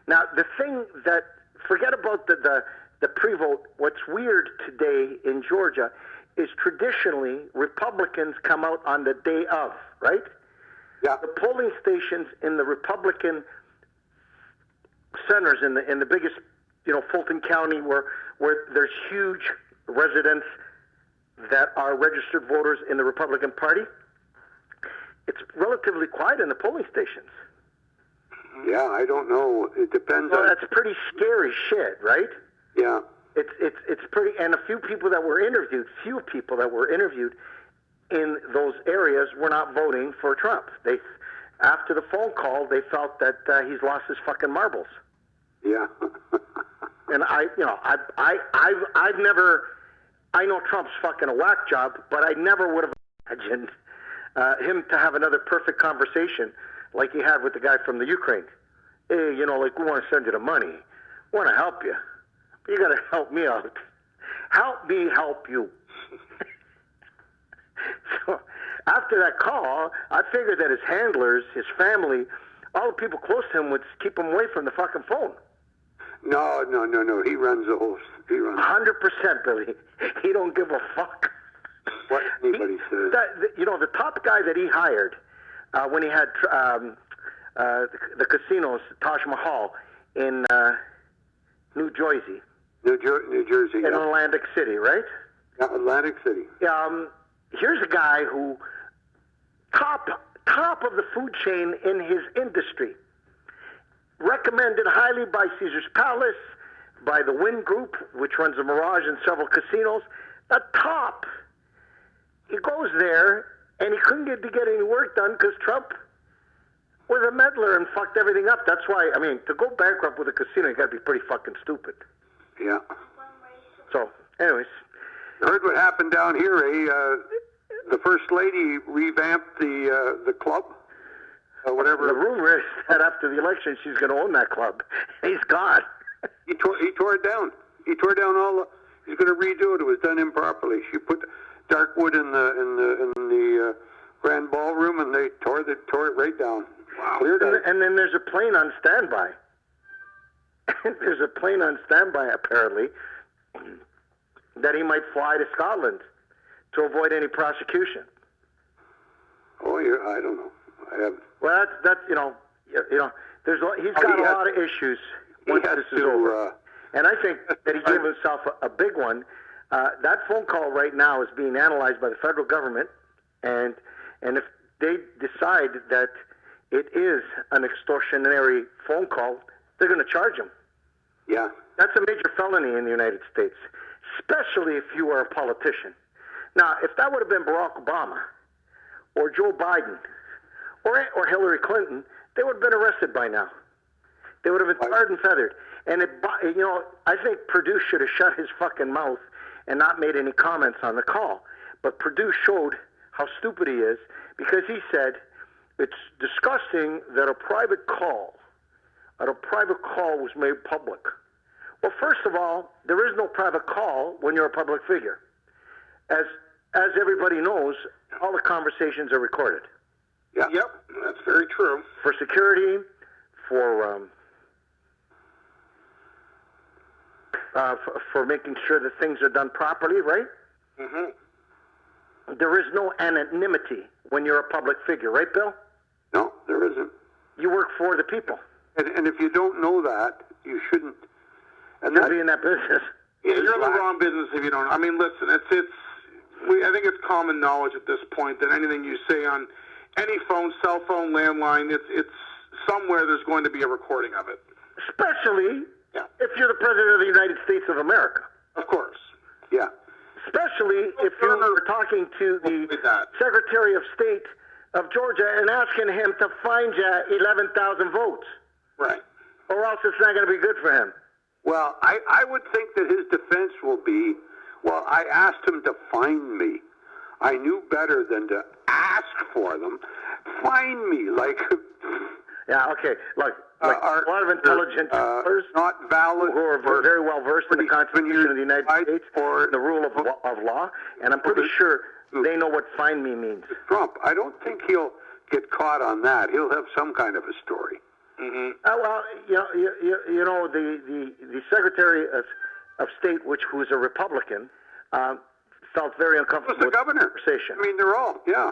Now, the thing that, forget about the pre-vote, what's weird today in Georgia is traditionally Republicans come out on the day of, right? Yeah. The polling stations in the Republican centers in the biggest, Fulton County where there's huge residents that are registered voters in the Republican Party, it's relatively quiet in the polling stations. Yeah, I don't know. It depends Well, on... that's pretty scary shit, right? Yeah. It's pretty, and few people that were interviewed in those areas were not voting for Trump. After the phone call, they felt that he's lost his fucking marbles. Yeah. And I've never, I know Trump's fucking a whack job, but I never would have imagined him to have another perfect conversation like he had with the guy from the Ukraine. Hey, we want to send you the money. We want to help you. But you got to help me out. Help me help you. So after that call, I figured that his handlers, his family, all the people close to him would keep him away from the fucking phone. No. He runs the whole... 100%, Billy. He don't give a fuck. What anybody says. The top guy that he hired when he had the casinos, Taj Mahal, in New Jersey. New Jersey. In Atlantic City, right? Yeah, Atlantic City. Here's a guy who top of the food chain in his industry. Recommended highly by Caesar's Palace, by the Wynn Group, which runs the Mirage and several casinos. The top. He goes there, and he couldn't get any work done because Trump was a meddler and fucked everything up. That's why, to go bankrupt with a casino, you got to be pretty fucking stupid. Yeah. So, anyways. I heard what happened down here, the First Lady revamped the club. Whatever. The rumor is that after the election, she's going to own that club. He's gone. He tore it down. He tore down he's going to redo it. It was done improperly. She put dark wood in the grand ballroom, and they tore it right down. Wow. And then there's a plane on standby. There's a plane on standby, apparently, that he might fly to Scotland to avoid any prosecution. Oh, I don't know. Well, that's he's got a lot of issues once this is over. And I think that he gave himself a big one. That phone call right now is being analyzed by the federal government, and if they decide that it is an extortionary phone call, they're going to charge him. Yeah. That's a major felony in the United States, especially if you are a politician. Now, if that would have been Barack Obama or Joe Biden or Hillary Clinton, they would have been arrested by now. They would have been tarred and feathered. And, I think Perdue should have shut his fucking mouth and not made any comments on the call. But Perdue showed how stupid he is because he said it's disgusting that a private call was made public. Well, first of all, there is no private call when you're a public figure. As everybody knows, all the conversations are recorded. Yeah. Yep, that's very true. For security, for making sure that things are done properly, right? Mm-hmm. There is no anonymity when you're a public figure, right, Bill? No, there isn't. You work for the people. And if you don't know that, you shouldn't. And be in that business. Yeah, you're in the wrong business if you don't. Listen, I think it's common knowledge at this point that anything you say on any phone, cell phone, landline, it's somewhere there's going to be a recording of it. Especially if you're the President of the United States of America. Of course. Yeah. Especially if you were talking to the Secretary of State of Georgia and asking him to find you 11,000 votes. Right. Or else it's not going to be good for him. Well, I would think that his defense will be, well, I asked him to find me. I knew better than to ask for them. Find me, Yeah, okay. Look, a lot of intelligent people not valid who are very well versed in the Constitution of the United States or the rule of law, and I'm pretty sure they know what "find me" means. Trump, I don't think he'll get caught on that. He'll have some kind of a story. Well, the Secretary of State, who's a Republican, felt very uncomfortable with the governor. With the conversation. I mean, they're all, yeah.